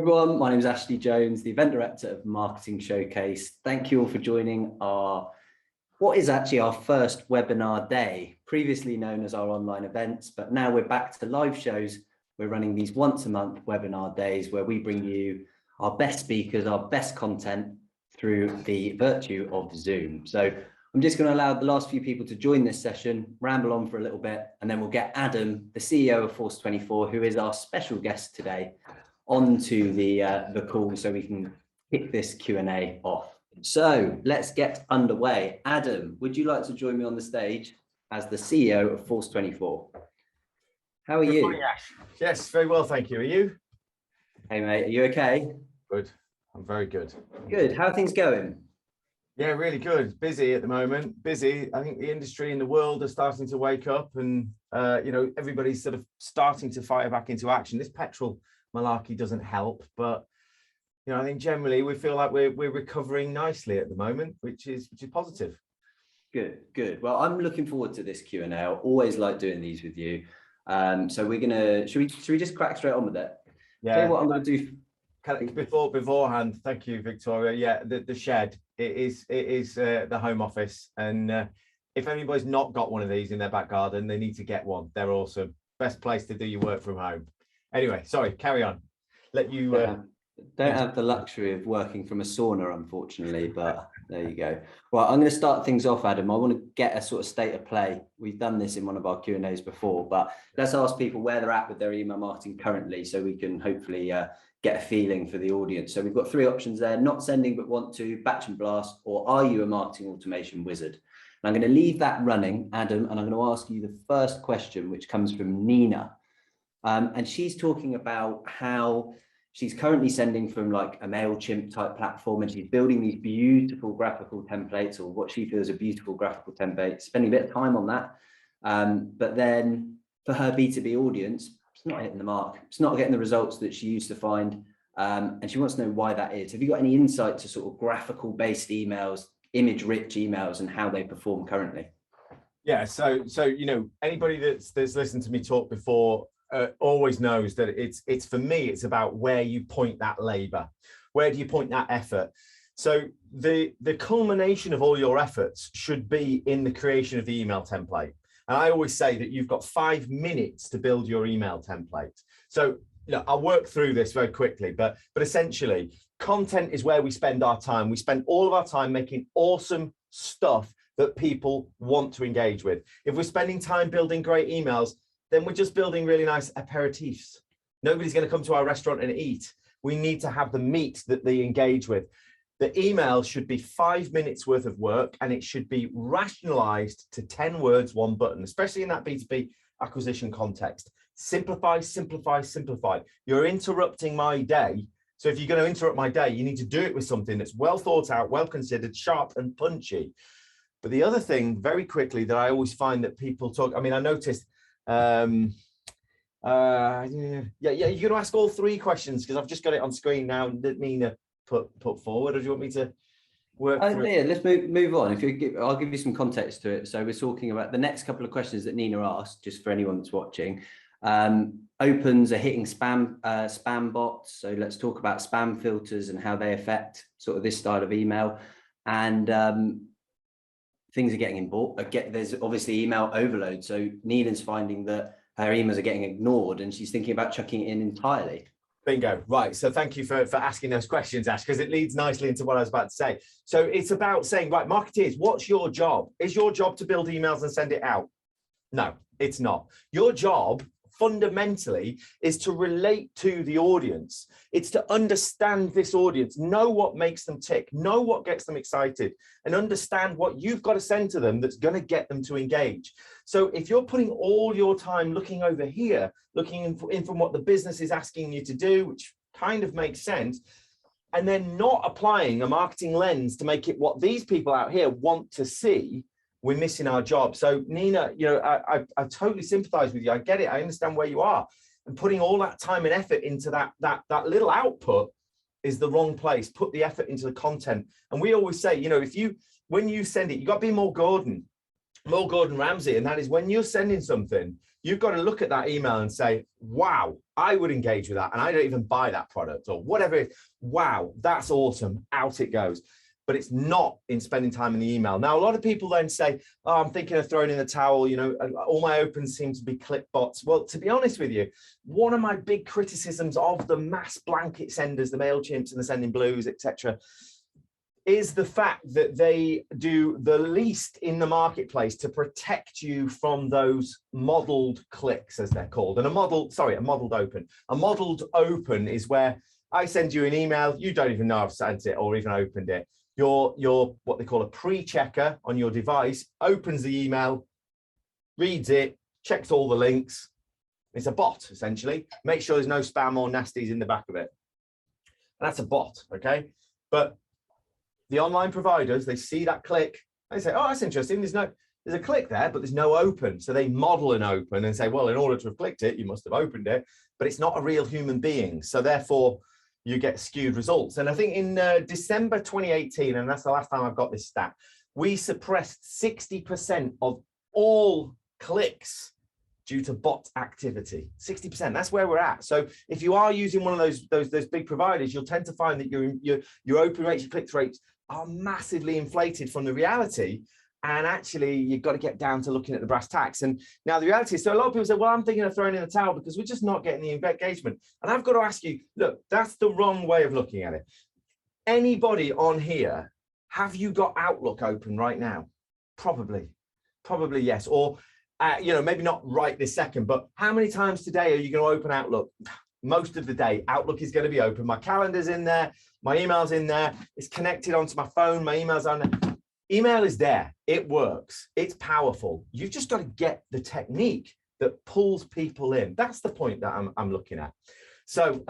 Everyone, my name is Ashley Jones, the event director of Marketing Showcase. Thank you all for joining what is actually our first webinar day, previously known as our online events, but now we're back to live shows. We're running these once a month webinar days where we bring you our best speakers, our best content through the virtue of Zoom. So I'm just going to allow the last few people to join this session, ramble on for a little bit, and then we'll get Adam, the CEO of Force24, who is our special guest today, onto the call so we can kick this Q&A off. So let's get underway. Adam, would you like to join me on the stage as the CEO of Force24? How are you? Good morning, Ash. Yes, very well, thank you. Are you? Hey, mate, are you okay? Good. I'm very good. Good. How are things going? Yeah, really good. Busy at the moment. Busy. I think the industry and the world are starting to wake up, and everybody's sort of starting to fire back into action. This petrol malarkey doesn't help, but I think generally we feel like we're recovering nicely at the moment, which is positive. Good. Well, I'm looking forward to this Q&A. I always like doing these with you. So we're gonna should we just crack straight on with it? Yeah. Tell you what I'm gonna do. Beforehand, thank you, Victoria. Yeah, the shed. It is the home office, and if anybody's not got one of these in their back garden, they need to get one. They're awesome. Best place to do your work from home. Anyway, sorry, carry on. Let you. Don't have the luxury of working from a sauna, unfortunately, but there you go. Well, I'm going to start things off, Adam. I want to get a sort of state of play. We've done this in one of our Q&As before, but let's ask people where they're at with their email marketing currently, so we can hopefully get a feeling for the audience. So we've got three options there: not sending but want to, batch and blast, or are you a marketing automation wizard? And I'm going to leave that running, Adam, and I'm going to ask you the first question, which comes from Nina. And she's talking about how she's currently sending from like a Mailchimp type platform, and she's building these beautiful graphical templates, or what she feels are beautiful graphical templates, spending a bit of time on that. But then for her B2B audience, it's not hitting the mark. It's not getting the results that she used to find. And she wants to know why that is. Have you got any insight to sort of graphical based emails, image rich emails, and how they perform currently? Yeah, so anybody that's listened to me talk before always knows that it's for me, it's about where you point that labor. Where do you point that effort? So the culmination of all your efforts should be in the creation of the email template. And I always say that you've got 5 minutes to build your email template. So I'll work through this very quickly, but essentially content is where we spend our time. We spend all of our time making awesome stuff that people want to engage with. If we're spending time building great emails, then we're just building really nice aperitifs. Nobody's going to come to our restaurant and eat. We need to have the meat that they engage with. The email should be 5 minutes worth of work, and it should be rationalized to 10 words, 1 button, especially in that B2B acquisition context. Simplify, simplify, simplify. You're interrupting my day. So if you're going to interrupt my day, you need to do it with something that's well thought out, well considered, sharp and punchy. But the other thing very quickly that I always find that people talk, I noticed, you're going to ask all 3 questions because I've just got it on screen now that Nina put forward, or do you want me to work through? Yeah, let's move on. I'll give you some context to it. So we're talking about the next couple of questions that Nina asked, just for anyone that's watching. Opens are hitting spam bots. So let's talk about spam filters and how they affect sort of this style of email. And things are getting there's obviously email overload. So Nina's finding that her emails are getting ignored, and she's thinking about chucking it in entirely. Bingo. Right. So thank you for asking those questions, Ash, because it leads nicely into what I was about to say. So it's about saying, right, marketeers, what's your job? Is your job to build emails and send it out? No, it's not. Your job fundamentally is to relate to the audience. It's to understand this audience, know what makes them tick, know what gets them excited, and understand what you've got to send to them that's going to get them to engage. So if you're putting all your time looking over here, looking in from what the business is asking you to do, which kind of makes sense, and then not applying a marketing lens to make it what these people out here want to see, we're missing our job. So Nina, I totally sympathize with you. I get it. I understand where you are. And putting all that time and effort into that little output is the wrong place. Put the effort into the content. And we always say, when you send it, you got to be more Gordon. more Gordon Ramsay, and that is when you're sending something, you've got to look at that email and say, wow, I would engage with that, and I don't even buy that product or whatever it is. Wow, that's awesome. Out it goes. But it's not in spending time in the email. Now, a lot of people then say, oh, I'm thinking of throwing in the towel, you know, all my opens seem to be click bots. Well, to be honest with you, one of my big criticisms of the mass blanket senders, the Mailchimps and the Sending Blues, etc., is the fact that they do the least in the marketplace to protect you from those modeled clicks, as they're called. And a modeled open. A modeled open is where I send you an email, you don't even know I've sent it or even opened it. Your what they call a pre-checker on your device opens the email, reads it, checks all the links. It's a bot, essentially. Make sure there's no spam or nasties in the back of it. And that's a bot, okay? But the online providers, they see that click, they say, oh, that's interesting. There's a click there, but there's no open. So they model an open and say, well, in order to have clicked it, you must have opened it, but it's not a real human being. So therefore, you get skewed results. And I think in December 2018, and that's the last time I've got this stat, we suppressed 60% of all clicks due to bot activity. 60%, that's where we're at. So if you are using one of those big providers, you'll tend to find that your open rates, your click rates are massively inflated from the reality. And actually, you've got to get down to looking at the brass tacks. And now the reality is, so a lot of people say, well, I'm thinking of throwing in the towel because we're just not getting the engagement. And I've got to ask you, look, that's the wrong way of looking at it. Anybody on here, have you got Outlook open right now? Probably yes. Or, you know, maybe not right this second, but how many times today are you going to open Outlook? Most of the day, Outlook is going to be open. My calendar's in there, my email's in there, it's connected onto my phone, my email's on there. Email is there, it works, it's powerful. You've just got to get the technique that pulls people in. That's the point that I'm looking at. So,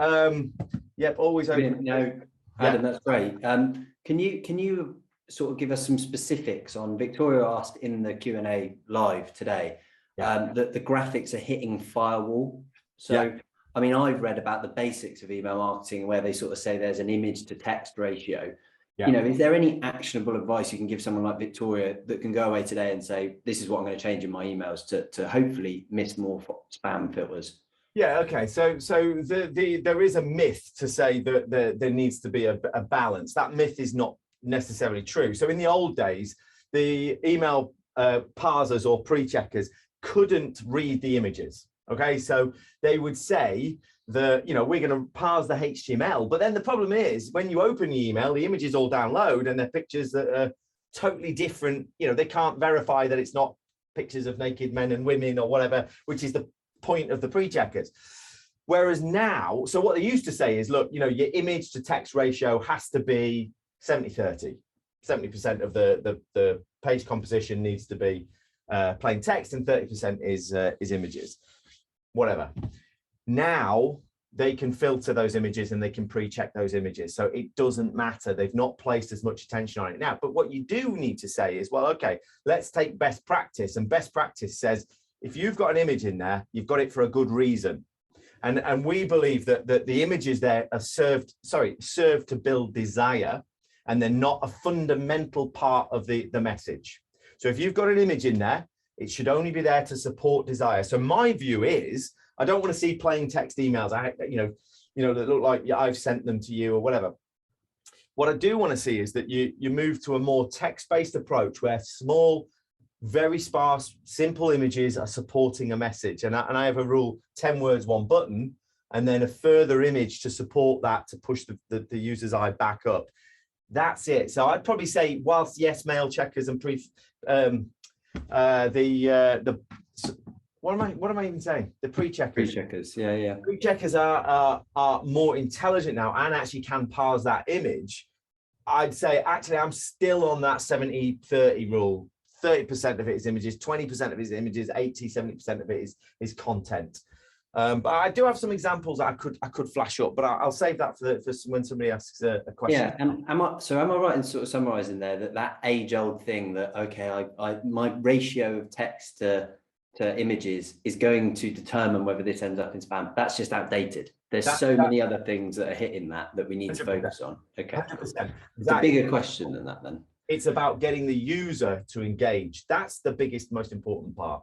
yep, always open. No, Adam, that's great. Can you sort of give us some specifics on, Victoria asked in the Q&A live today, that the graphics are hitting firewall. So, I mean, I've read about the basics of email marketing where they sort of say there's an image to text ratio. You know, is there any actionable advice you can give someone like Victoria that can go away today and say, this is what I'm going to change in my emails to hopefully miss more spam filters? Yeah, okay. So there is a myth to say that there needs to be a balance. That myth is not necessarily true. So in the old days, the email parsers or pre-checkers couldn't read the images. Okay, so they would say that, you know, we're going to parse the HTML, but then the problem is when you open the email, the images all download and they're pictures that are totally different. You know, they can't verify that it's not pictures of naked men and women or whatever, which is the point of the pre-checkers. Whereas now, so what they used to say is, look, you know, your image to text ratio has to be 70-30. 70% of the page composition needs to be plain text and 30% is images, whatever. Now they can filter those images and they can pre-check those images. So it doesn't matter. They've not placed as much attention on it now. But what you do need to say is, well, okay, let's take best practice. And best practice says, if you've got an image in there, you've got it for a good reason. And we believe that the images there are served to build desire, and they're not a fundamental part of the message. So if you've got an image in there, it should only be there to support desire. So my view is, I don't want to see plain text emails, that look like I've sent them to you or whatever. What I do want to see is that you move to a more text-based approach where small, very sparse, simple images are supporting a message. And I have a rule, 10 words, 1 button, and then a further image to support that, to push the user's eye back up. That's it. So I'd probably say, whilst yes, mail checkers and what am I even saying? The pre-checkers. Pre-checkers, yeah. Pre-checkers are more intelligent now and actually can parse that image. I'd say, actually, I'm still on that 70-30 rule. 30% of it is images, 20% of it is images, 70% of it is content. But I do have some examples that I could flash up, but I'll save that for when somebody asks a question. Yeah, and am I right in sort of summarizing there that age-old thing that, okay, my ratio of text to images is going to determine whether this ends up in spam? That's just outdated. There's so many other things that are hitting that we need 100%. To focus on. Okay, 100%. It's a bigger question than that then. It's about getting the user to engage. That's the biggest, most important part.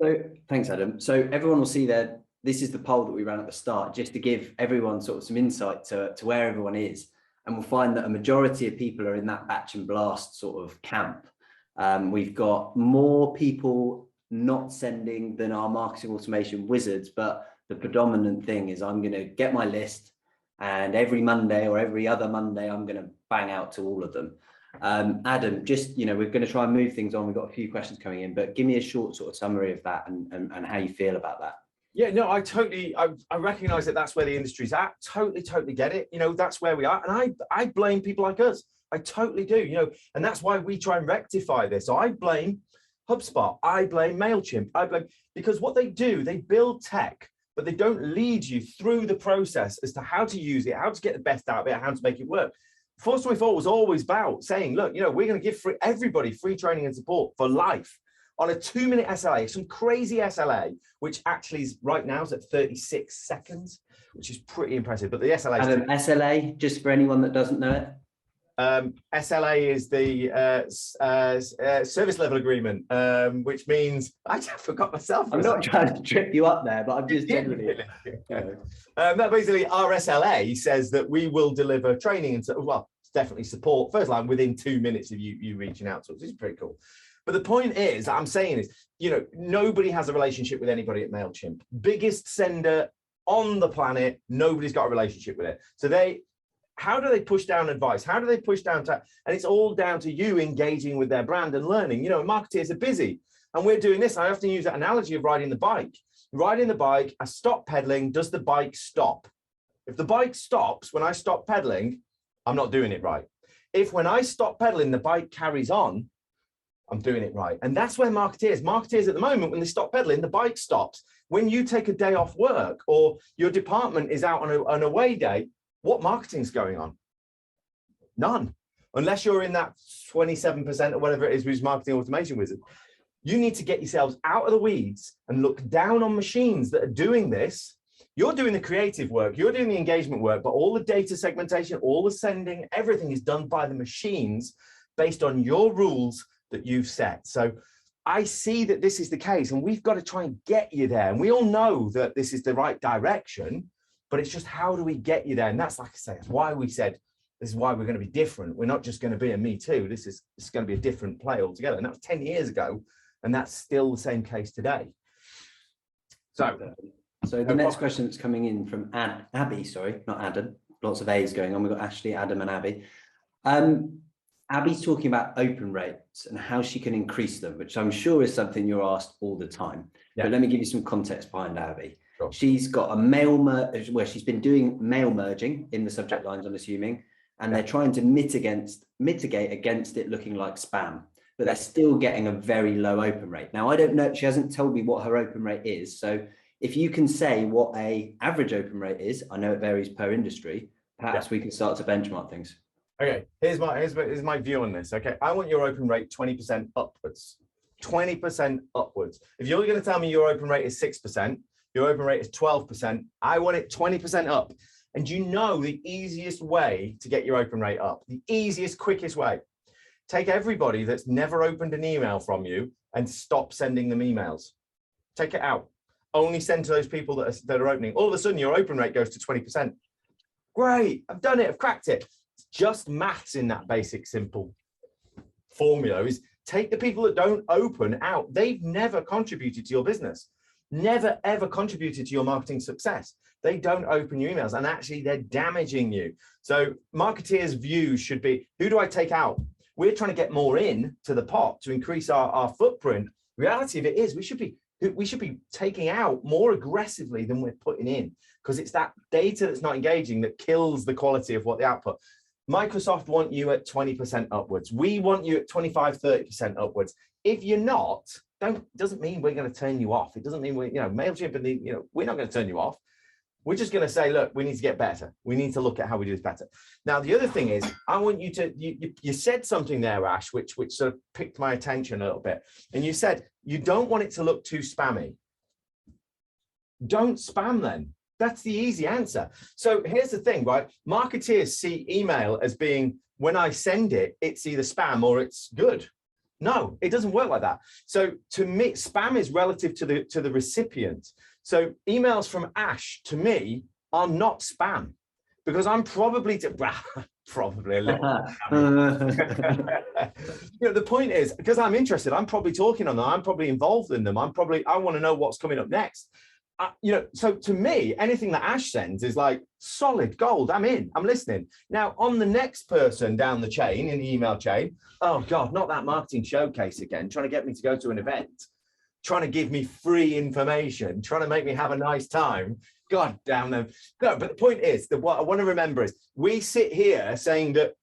So thanks, Adam. So everyone will see there, this is the poll that we ran at the start, just to give everyone sort of some insight to where everyone is. And we'll find that a majority of people are in that batch and blast sort of camp. We've got more people not sending than our marketing automation wizards, but the predominant thing is I'm going to get my list, and every Monday or every other Monday, I'm going to bang out to all of them. Adam, just, we're going to try and move things on. We've got a few questions coming in, but give me a short sort of summary of that and how you feel about that. Yeah, no, I recognize that that's where the industry's at. Totally get it. That's where we are. And I blame people like us. I totally do, and that's why we try and rectify this. So I blame HubSpot. I blame Mailchimp. Because what they do, they build tech, but they don't lead you through the process as to how to use it, how to get the best out of it, how to make it work. Force24 was always about saying, look, we're going to give everybody free training and support for life on a 2-minute SLA, some crazy SLA, which actually is right now is at 36 seconds, which is pretty impressive. But the SLA, Adam, SLA, just for anyone that doesn't know it. SLA is the service level agreement, which means I forgot myself. I'm not trying to trip you up there, but I'm just generally. That basically our SLA says that we will deliver training and definitely support first line within 2 minutes of you reaching out to us. This is pretty cool. But the point is, I'm saying is, nobody has a relationship with anybody at Mailchimp. Biggest sender on the planet, nobody's got a relationship with it. So how do they push down advice? How do they push down and it's all down to you engaging with their brand and learning. Marketeers are busy, and we're doing this. I often use that analogy of riding the bike. Riding the bike, I stop pedaling. Does the bike stop? If the bike stops when I stop pedaling, I'm not doing it right. If when I stop pedaling, the bike carries on, I'm doing it right. And that's where marketeers at the moment, when they stop pedaling, the bike stops. When you take a day off work or your department is out on an away day, what marketing's going on? None. Unless you're in that 27% or whatever it is, who's marketing automation wizard. You need to get yourselves out of the weeds and look down on machines that are doing this. You're doing the creative work, you're doing the engagement work, but all the data segmentation, all the sending, everything is done by the machines based on your rules that you've set. So I see that this is the case, and we've got to try and get you there. And we all know that this is the right direction, but it's just, how do we get you there? And that's, like I say, that's why we said, this is why we're going to be different. We're not just going to be a Me Too. This is going to be a different play altogether. And that was 10 years ago. And that's still the same case today. So the next question that's coming in from Abby, sorry, not Adam. Lots of A's going on. We've got Ashley, Adam, and Abby. Abby's talking about open rates and how she can increase them, which I'm sure is something you're asked all the time. Yeah. But let me give you some context behind Abby. Sure. She's got a mail merge where she's been doing mail merging in the subject lines, I'm assuming, and they're trying to mitigate against it looking like spam, but they're still getting a very low open rate. Now, I don't know, she hasn't told me what her open rate is. So if you can say what a average open rate is, I know it varies per industry, perhaps we can start to benchmark things. Okay, here's my view on this. Okay, I want your open rate 20% upwards. 20% upwards. If you're going to tell me your open rate is 6%, your open rate is 12%, I want it 20% up. And you know the easiest way to get your open rate up, the easiest, quickest way. Take everybody that's never opened an email from you and stop sending them emails. Take it out. Only send to those people that are opening. All of a sudden, your open rate goes to 20%. Great, I've done it, I've cracked it. Just maths in that basic, simple formula is take the people that don't open out. They've never contributed to your business, never, ever contributed to your marketing success. They don't open your emails, and actually they're damaging you. So marketeers' view should be, who do I take out? We're trying to get more in to the pot to increase our footprint. Reality of it is we should be taking out more aggressively than we're putting in, because it's that data that's not engaging that kills the quality of what the output. Microsoft want you at 20% upwards. We want you at 25, 30% upwards. If you're not, doesn't mean we're going to turn you off. It doesn't mean Mailchimp and we're not going to turn you off. We're just going to say, look, we need to get better. We need to look at how we do this better. Now, the other thing is, I want you to, you said something there, Ash, which sort of picked my attention a little bit. And you said, you don't want it to look too spammy. Don't spam then. That's the easy answer. So here's the thing, right? Marketeers see email as being when I send it, it's either spam or it's good. No, it doesn't work like that. So to me, spam is relative to the recipient. So emails from Ash to me are not spam, because I'm probably probably a little. The point is, because I'm interested, I'm probably talking on them. I'm probably involved in them. I want to know what's coming up next. So to me, anything that Ash sends is like solid gold. I'm in, I'm listening. Now on the next person down the chain, in the email chain, oh God, not that marketing showcase again, trying to get me to go to an event, trying to give me free information, trying to make me have a nice time. God damn them. No, but the point is that what I want to remember is we sit here saying that,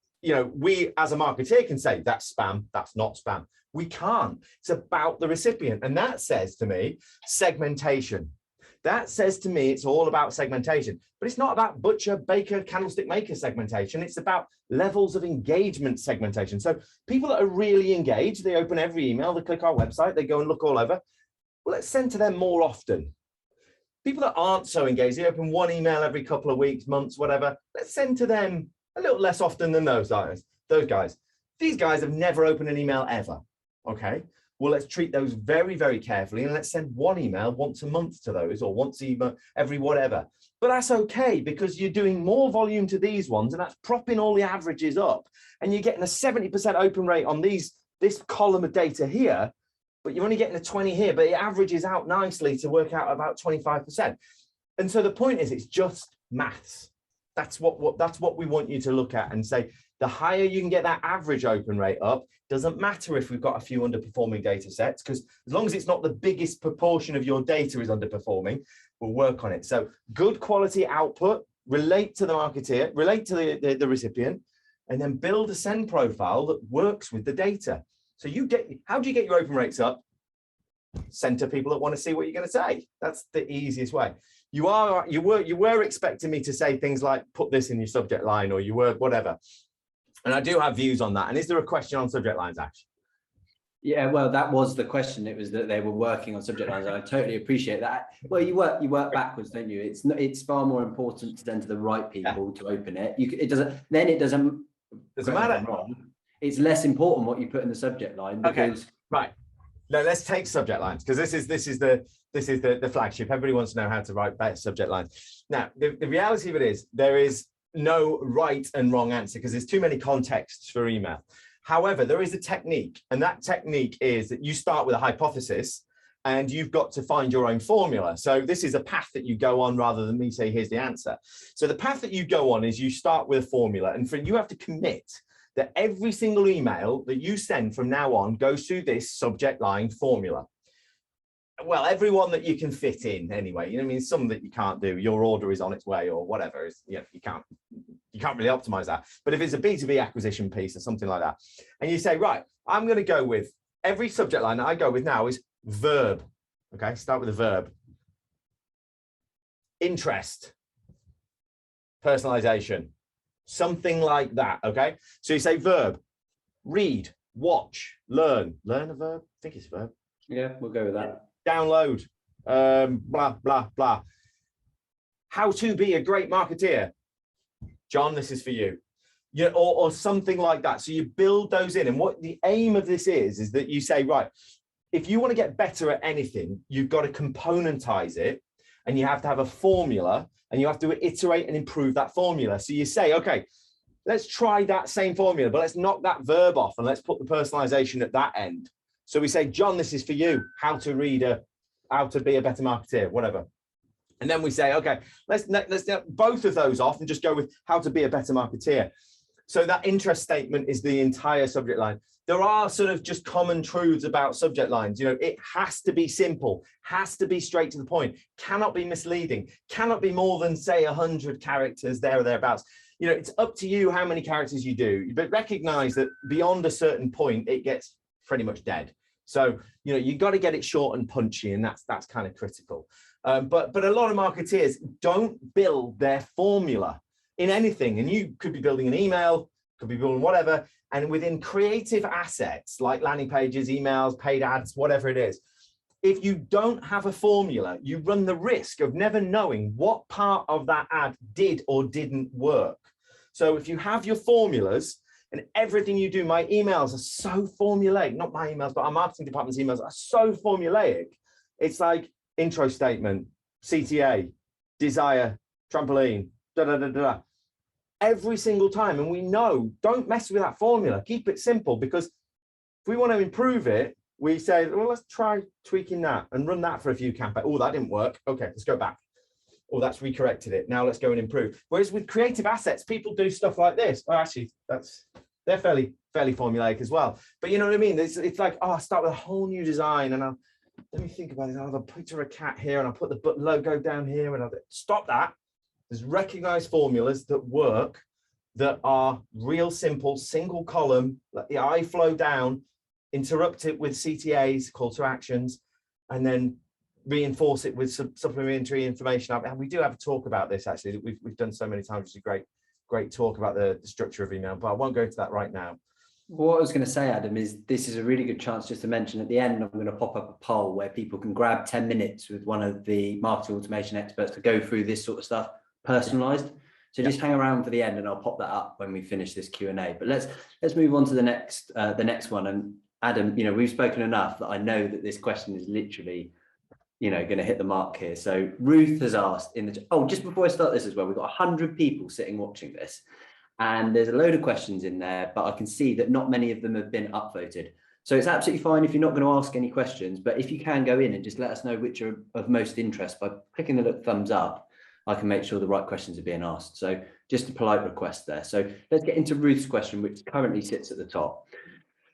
we as a marketeer can say that's spam, that's not spam. We can't. It's about the recipient. And that says to me, segmentation. That says to me, it's all about segmentation, but it's not about butcher, baker, candlestick maker segmentation. It's about levels of engagement segmentation. So people that are really engaged, they open every email, they click our website, they go and look all over. Well, let's send to them more often. People that aren't so engaged, they open one email every couple of weeks, months, whatever. Let's send to them a little less often than those guys. These guys have never opened an email ever. Okay. Well, let's treat those very, very carefully, and let's send one email once a month to those, or once every whatever. But that's okay, because you're doing more volume to these ones, and that's propping all the averages up, and you're getting a 70% open rate on this column of data here, but you're only getting a 20 here, but it averages out nicely to work out about 25%. And so the point is, it's just maths. That's what we want you to look at and say, the higher you can get that average open rate up, doesn't matter if we've got a few underperforming data sets, because as long as it's not the biggest proportion of your data is underperforming, we'll work on it. So good quality output, relate to the marketeer, relate to the recipient, and then build a send profile that works with the data. So how do you get your open rates up? Send to people that want to see what you're going to say. That's the easiest way. You were expecting me to say things like put this in your subject line, or you were whatever. And I do have views on that. And is there a question on subject lines, Ash? Yeah, well, that was the question. It was that they were working on subject lines. And I totally appreciate that. Well, you work backwards, don't you? It's far more important to send to the right people to open it. It doesn't matter. It's less important what you put in the subject line, because right. Now let's take subject lines, because this is the flagship. Everybody wants to know how to write better subject lines. Now, the reality of it is there is no right and wrong answer, because there's too many contexts for email. However, there is a technique, and that technique is that you start with a hypothesis and you've got to find your own formula. So this is a path that you go on rather than me say, here's the answer. So the path that you go on is you start with a formula, and you have to commit that every single email that you send from now on goes through this subject line formula. Well, everyone that you can fit in anyway. I mean, some that you can't do, your order is on its way or whatever. You can't really optimize that. But if it's a B2B acquisition piece or something like that, and you say, right, I'm going to go with every subject line that I go with now is verb. Okay, start with a verb. Interest, personalization, something like that. Okay, so you say verb, read, watch, learn a verb. I think it's a verb. Yeah, we'll go with that. Download, blah, blah, blah. How to be a great marketeer. John, this is for you. Yeah, or something like that. So you build those in. And what the aim of this is that you say, right, if you want to get better at anything, you've got to componentize it, and you have to have a formula, and you have to iterate and improve that formula. So you say, okay, let's try that same formula, but let's knock that verb off and let's put the personalization at that end. So we say, John, this is for you, how to be a better marketeer, whatever. And then we say, okay, let's get both of those off and just go with how to be a better marketeer. So that interest statement is the entire subject line. There are sort of just common truths about subject lines. It has to be simple, has to be straight to the point, cannot be misleading, cannot be more than, say, 100 characters there or thereabouts. It's up to you how many characters you do, but recognize that beyond a certain point, it gets pretty much dead. So, you got to get it short and punchy, and that's kind of critical. But a lot of marketeers don't build their formula in anything. And you could be building an email, could be building whatever. And within creative assets like landing pages, emails, paid ads, whatever it is, if you don't have a formula, you run the risk of never knowing what part of that ad did or didn't work. So if you have your formulas, And everything you do, my emails are so formulaic, not my emails, but our marketing department's emails are so formulaic. It's like intro statement, CTA, desire, trampoline, da da da da, every single time. And we know, don't mess with that formula. Keep it simple, because if we want to improve it, we say, well, let's try tweaking that and run that for a few campaigns. Oh, that didn't work. Okay, let's go back. Oh, that's recorrected it. Now let's go and improve. Whereas with creative assets, people do stuff like this. Oh, actually, they're fairly formulaic as well. But you know what I mean? It's like, oh, I'll start with a whole new design, and let me think about it. I'll have a picture of a cat here, and I'll put the logo down here, and I'll stop that. There's recognized formulas that work, that are real simple, single column, let the eye flow down, interrupt it with CTAs, call to actions, and then reinforce it with some supplementary information. And we do have a talk about this, actually, that we've done so many times. It's a great talk about the structure of email, but I won't go into that right now. What I was going to say, Adam, is this is a really good chance just to mention at the end, I'm going to pop up a poll where people can grab 10 minutes with one of the marketing automation experts to go through this sort of stuff personalized. So just hang around for the end, and I'll pop that up when we finish this Q&A. But let's move on to the next one. And Adam, we've spoken enough that I know that this question is literally, going to hit the mark here. So Ruth has asked just before I start this as well, we've got 100 people sitting watching this, and there's a load of questions in there, but I can see that not many of them have been upvoted. So it's absolutely fine if you're not going to ask any questions, but if you can go in and just let us know which are of most interest by clicking the little thumbs up, I can make sure the right questions are being asked. So just a polite request there. So let's get into Ruth's question, which currently sits at the top.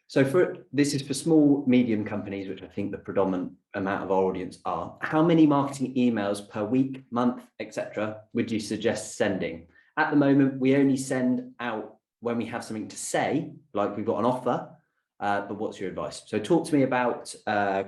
So this is for small, medium companies, which I think the predominant amount of our audience are. How many marketing emails per week, month, etc. would you suggest sending? At the moment, we only send out when we have something to say, like we've got an offer, but what's your advice? So talk to me about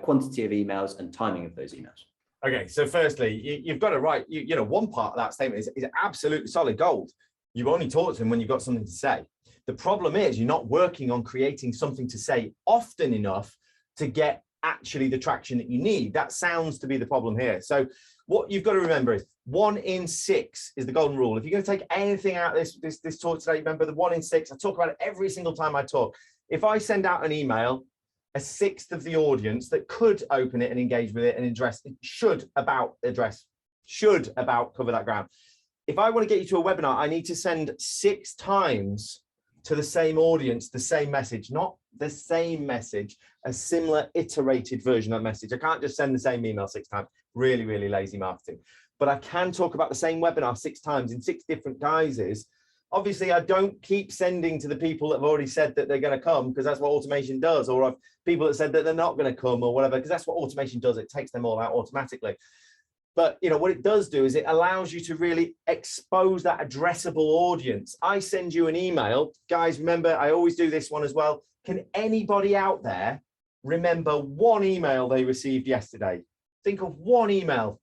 quantity of emails and timing of those emails. Okay, so firstly, you've got to write, one part of that statement is absolutely solid gold. You only talk to them when you've got something to say. The problem is you're not working on creating something to say often enough to get actually the traction that you need. That sounds to be the problem here. So what you've got to remember is 1 in 6 is the golden rule. If you're going to take anything out of this talk today, remember the 1 in 6. I talk about it every single time I talk. If I send out an email, a sixth of the audience that could open it and engage with it and address it should about cover that ground. If I want to get you to a webinar, I need to send 6 times to the same audience, the same message, not the same message, a similar iterated version of that message. I can't just send the same email 6 times, really, really lazy marketing. But I can talk about the same webinar 6 times in 6 different guises. Obviously, I don't keep sending to the people that have already said that they're going to come, because that's what automation does, or people that said that they're not going to come or whatever, because that's what automation does. It takes them all out automatically. But what it does do is it allows you to really expose that addressable audience. I send you an email. Guys, remember, I always do this one as well. Can anybody out there remember one email they received yesterday? Think of one email.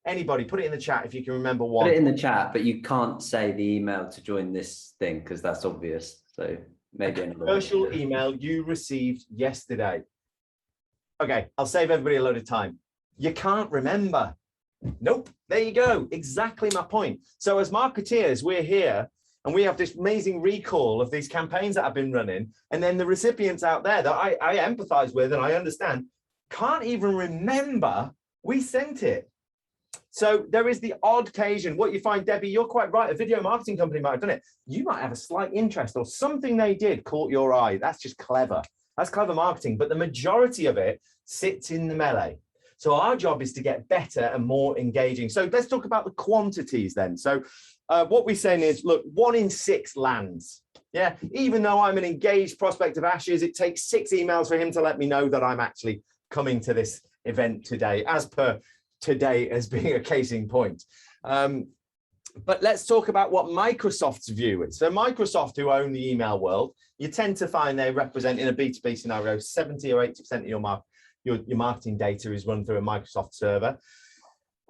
Anybody, put it in the chat if you can remember one. Put it in the chat, but you can't say the email to join this thing because that's obvious. So maybe a commercial email you received yesterday. Okay, I'll save everybody a load of time. You can't remember. Nope, there you go. Exactly my point. So as marketeers, we're here and we have this amazing recall of these campaigns that I've been running. And then the recipients out there that I empathize with and I understand can't even remember we sent it. So there is the odd occasion. What you find, Debbie, you're quite right. A video marketing company might have done it. You might have a slight interest or something they did caught your eye. That's just clever. That's clever marketing. But the majority of it sits in the melee. So our job is to get better and more engaging. So let's talk about the quantities then. So what we're saying is, look, 1 in 6 lands. Yeah, even though I'm an engaged prospect of Ash's, it takes 6 emails for him to let me know that I'm actually coming to this event today, as per today as being a case in point. But let's talk about what Microsoft's view is. So Microsoft, who own the email world, you tend to find they represent in a B2B scenario, 70 or 80% of your marketing data is run through a Microsoft server.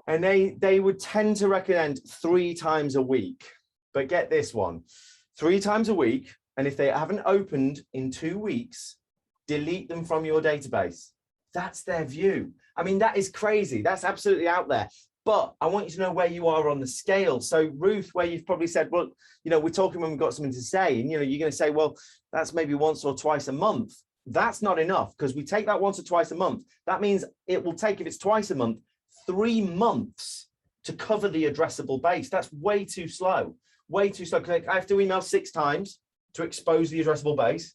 And they would tend to recommend 3 times a week. But get this one, 3 times a week. And if they haven't opened in 2 weeks, delete them from your database. That's their view. I mean, that is crazy. That's absolutely out there. but I want you to know where you are on the scale. So Ruth, where you've probably said, well, you know, we're talking when we've got something to say, and, you know, you're going to say, well, that's maybe once or twice a month. That's not enough, because we take that once or twice a month. That means it will take, if it's twice a month, 3 months to cover the addressable base. That's way too slow, way too slow. I have to email 6 times to expose the addressable base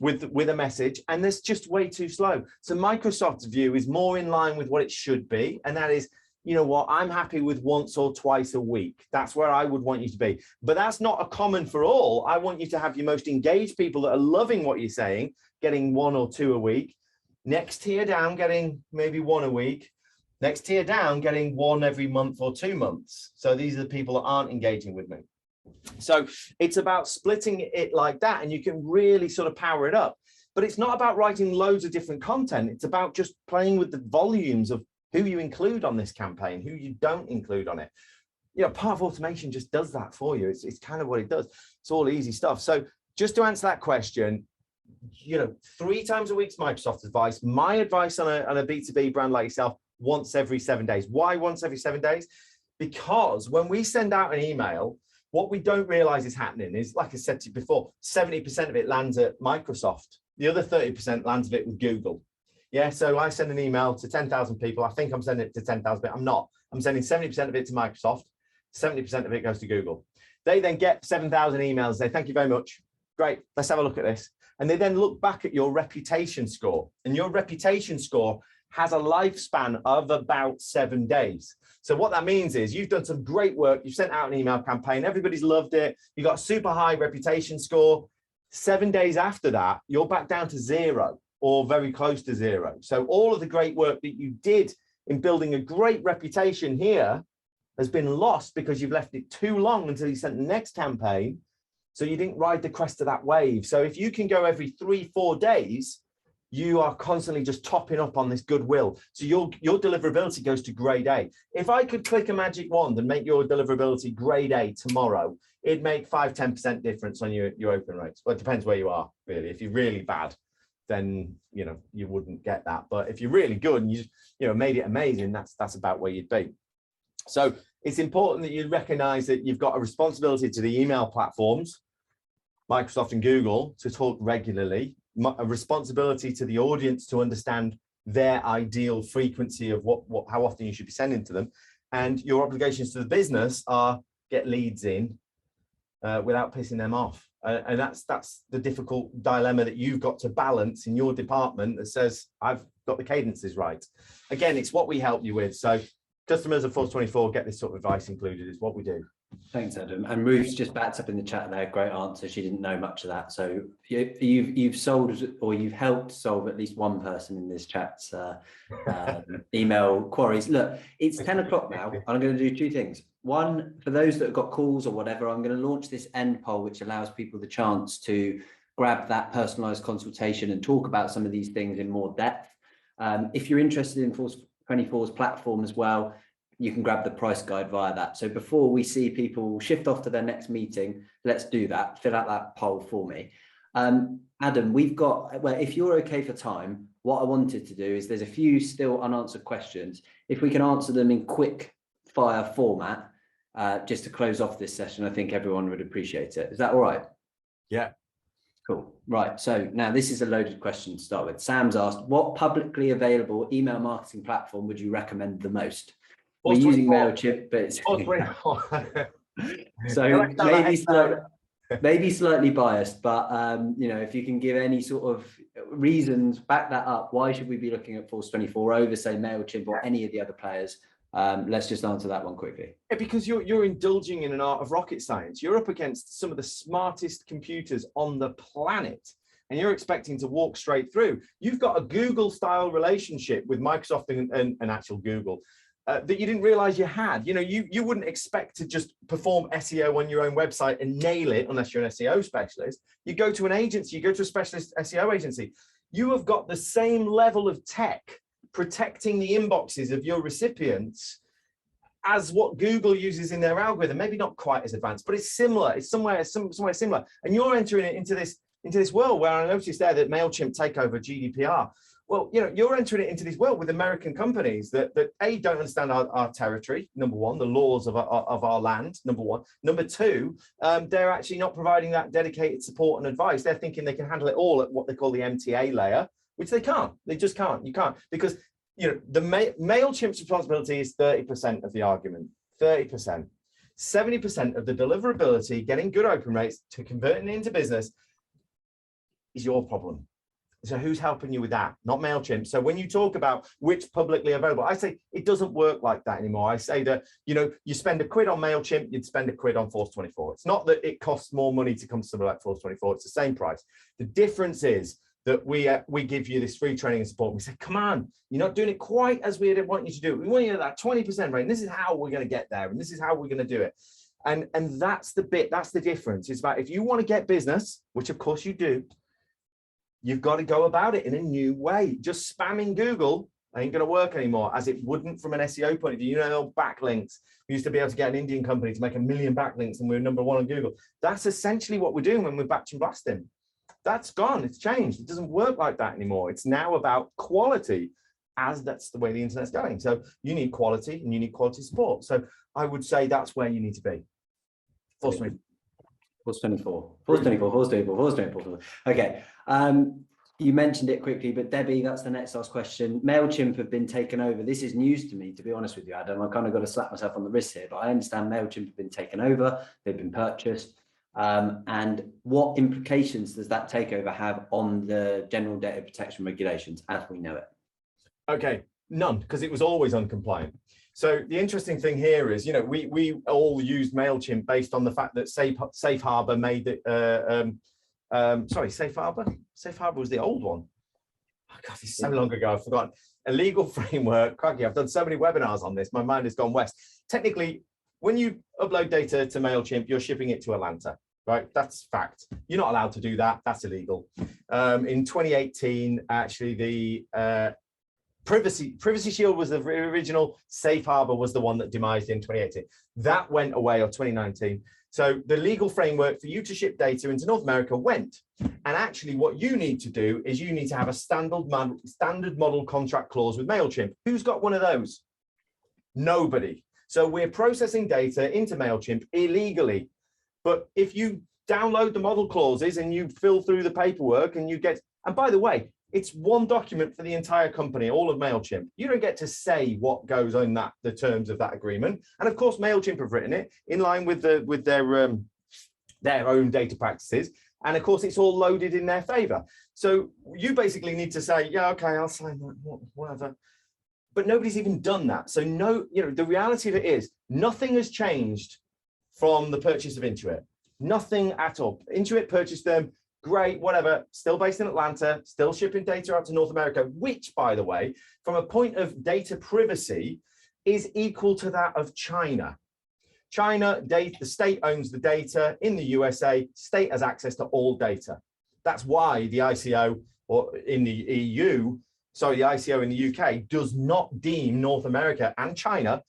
with a message, and that's just way too slow. So Microsoft's view is more in line with what it should be, and that is, you know what, I'm happy with once or twice a week. That's where I would want you to be. But that's not a common for all. I want you to have your most engaged people that are loving what you're saying, getting 1 or 2 a week. Next tier down, getting maybe 1 a week. Next tier down, getting 1 every month or 2 months. So these are the people that aren't engaging with me. So it's about splitting it like that, and you can really sort of power it up. But it's not about writing loads of different content. It's about just playing with the volumes of who you include on this campaign, who you don't include on it. You know, part of automation just does that for you. It's kind of what it does. It's all easy stuff. So just to answer that question, you know, 3 times a week's Microsoft advice. My advice on a B2B brand like yourself, once every 7 days. Why once every 7 days? Because when we send out an email, what we don't realize is happening is, like I said to you before, 70% of it lands at Microsoft. The other 30% lands of it with Google. Yeah, so I send an email to 10,000 people. I think I'm sending it to 10,000, but I'm not. I'm sending 70% of it to Microsoft. 70% of it goes to Google. They then get 7,000 emails. They thank you very much. Great, let's have a look at this. And they then look back at your reputation score. And your reputation score has a lifespan of about 7 days. So what that means is you've done some great work. You've sent out an email campaign. Everybody's loved it. You got a super high reputation score. 7 days after that, you're back down to 0 or very close to 0. So all of the great work that you did in building a great reputation here has been lost because you've left it too long until you sent the next campaign. So you didn't ride the crest of that wave. So if you can go every 3-4 days, you are constantly just topping up on this goodwill. So your deliverability goes to grade A. If I could click a magic wand and make your deliverability grade A tomorrow, it'd make 5-10% difference on your open rates. Well, it depends where you are, really. If you're really bad, then you know you wouldn't get that. But if you're really good and you made it amazing, that's about where you'd be. So it's important that you recognize that you've got a responsibility to the email platforms, Microsoft and Google, to talk regularly, a responsibility to the audience to understand their ideal frequency of how often you should be sending to them, and your obligations to the business are get leads in without pissing them off. And that's the difficult dilemma that you've got to balance in your department that says, I've got the cadences right. Again, it's what we help you with. So customers of Force24 get this sort of advice included, is what we do. Thanks, Adam. And Ruth's just backed up in the chat there. Great answer. She didn't know much of that. So you've solved, or you've helped solve at least one person in this chat's email queries. Look, it's 10 o'clock now. I'm going to do 2 things. One, for those that have got calls or whatever, I'm going to launch this end poll, which allows people the chance to grab that personalized consultation and talk about some of these things in more depth. If you're interested in Force24's platform as well, you can grab the price guide via that. So before we see people shift off to their next meeting, let's do that. Fill out that poll for me. Adam, we've got, well, if you're okay for time, what I wanted to do is there's a few still unanswered questions. If we can answer them in quick fire format, just to close off this session, I think everyone would appreciate it. Is that all right? Yeah. Cool. Right. So now this is a loaded question to start with. Sam's asked, what publicly available email marketing platform would you recommend the most? We're using Mailchimp, but it's so maybe slightly biased, but you know, if you can give any sort of reasons, back that up. Why should we be looking at Force24 over, say, Mailchimp or any of the other players? Let's just answer that one quickly. Yeah, because you're indulging in an art of rocket science. You're up against some of the smartest computers on the planet, and you're expecting to walk straight through. You've got a Google-style relationship with Microsoft and actual Google. That you didn't realize you had. You know, you wouldn't expect to just perform SEO on your own website and nail it unless you're an SEO specialist. You go to an agency, you go to a specialist SEO agency. You have got the same level of tech protecting the inboxes of your recipients as what Google uses in their algorithm. Maybe not quite as advanced, but it's similar. It's somewhere similar. And you're entering it into this world where I noticed there that Mailchimp take over GDPR. Well, you're entering it into this world with American companies that A, don't understand our territory, number one, the laws of our land, number one. Number two, they're actually not providing that dedicated support and advice. They're thinking they can handle it all at what they call the MTA layer, which they can't. They just can't. You can't, because the Mailchimp's responsibility is 30% of the argument, 30%. 70% of the deliverability, getting good open rates to converting it into business, is your problem. So who's helping you with that? Not Mailchimp. So when you talk about which publicly available, I say it doesn't work like that anymore. I say that, you spend £1 on Mailchimp, you'd spend £1 on Force24. It's not that it costs more money to come to something like Force24. It's the same price. The difference is that we give you this free training and support. We say, come on, you're not doing it quite as we want you to do it. We want you at that 20% rate. And this is how we're going to get there. And this is how we're going to do it. And that's the bit, that's the difference. It's about, if you want to get business, which of course you do, you've got to go about it in a new way. Just spamming Google ain't going to work anymore, as it wouldn't from an SEO point of view. Backlinks. We used to be able to get an Indian company to make 1 million backlinks and we were number 1 on Google. That's essentially what we're doing when we're batch and blasting. That's gone. It's changed. It doesn't work like that anymore. It's now about quality, as that's the way the internet's going. So you need quality and you need quality support. So I would say that's where you need to be. Force24. Okay. You mentioned it quickly, but Debbie, that's the next last question. Mailchimp have been taken over. This is news to me, to be honest with you, Adam. I kind of got to slap myself on the wrist here, but I understand Mailchimp have been taken over. They've been purchased. And what implications does that takeover have on the general data protection regulations as we know it? Okay, none, because it was always uncompliant. So the interesting thing here is, we all used Mailchimp based on the fact that Safe Harbor made it. Safe Harbor. Safe Harbor was the old one. Oh God, it's so long ago, I've forgotten. A legal framework. Crikey, I've done so many webinars on this. My mind has gone west. Technically, when you upload data to Mailchimp, you're shipping it to Atlanta. Right, that's fact. You're not allowed to do that. That's illegal. In 2018, actually, the Privacy Shield was the original. Safe Harbor was the one that demised in 2018. That went away, or 2019. So the legal framework for you to ship data into North America went. And actually, what you need to do is you need to have a standard model contract clause with Mailchimp. Who's got one of those? Nobody. So we're processing data into Mailchimp illegally. But if you download the model clauses and you fill through the paperwork and you get, and by the way, it's one document for the entire company, all of Mailchimp. You don't get to say what goes on the terms of that agreement. And of course, Mailchimp have written it in line with their own data practices. And of course, it's all loaded in their favor. So you basically need to say, yeah, okay, I'll sign that, whatever. But nobody's even done that. So the reality of it is nothing has changed from the purchase of Intuit. Nothing at all. Intuit purchased them, great, whatever, still based in Atlanta, still shipping data out to North America, which, by the way, from a point of data privacy, is equal to that of China. China, the state owns the data. In the USA, state has access to all data. That's why the ICO, or in the EU, sorry, the ICO in the UK does not deem North America and China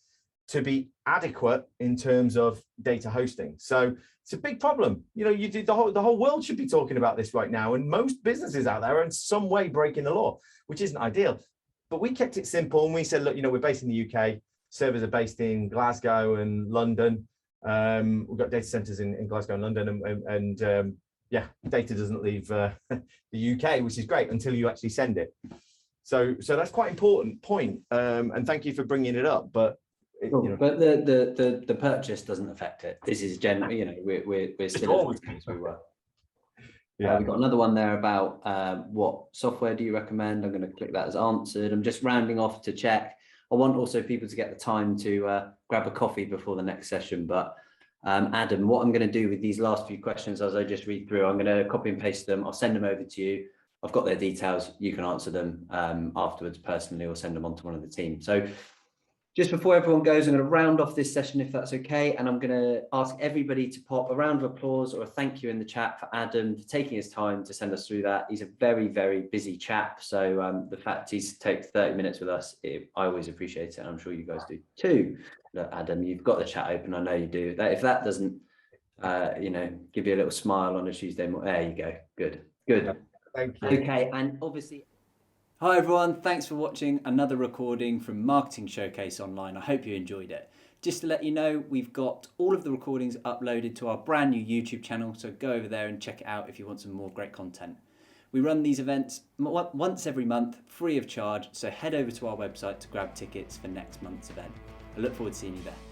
to be adequate in terms of data hosting. So it's a big problem. The whole world should be talking about this right now, and most businesses out there are in some way breaking the law, which isn't ideal. But we kept it simple and we said, look, we're based in the UK. Servers are based in Glasgow and London. We've got data centers in Glasgow and London, and yeah, data doesn't leave the UK, which is great until you actually send it. So that's quite an important point, and thank you for bringing it up. But but the purchase doesn't affect it. This is generally, we're still as we were. Yeah, we've got another one there about what software do you recommend? I'm going to click that as answered. I'm just rounding off to check. I want also people to get the time to grab a coffee before the next session. But Adam, what I'm going to do with these last few questions as I just read through, I'm going to copy and paste them. I'll send them over to you. I've got their details. You can answer them afterwards personally or send them on to one of the team. So just before everyone goes, I'm going to round off this session if that's okay. And I'm going to ask everybody to pop a round of applause or a thank you in the chat for Adam for taking his time to send us through that. He's a very, very busy chap. So the fact he's taken 30 minutes with us, I always appreciate it. And I'm sure you guys do too. Look, Adam, you've got the chat open. I know you do. If that doesn't, give you a little smile on a Tuesday morning, there you go. Good. Thank you. Okay. And obviously, Hi everyone, thanks for watching another recording from Marketing Showcase Online. I hope you enjoyed it. Just to let you know, we've got all of the recordings uploaded to our brand new YouTube channel, so go over there and check it out if you want some more great content. We run these events once every month, free of charge, so head over to our website to grab tickets for next month's event. I look forward to seeing you there.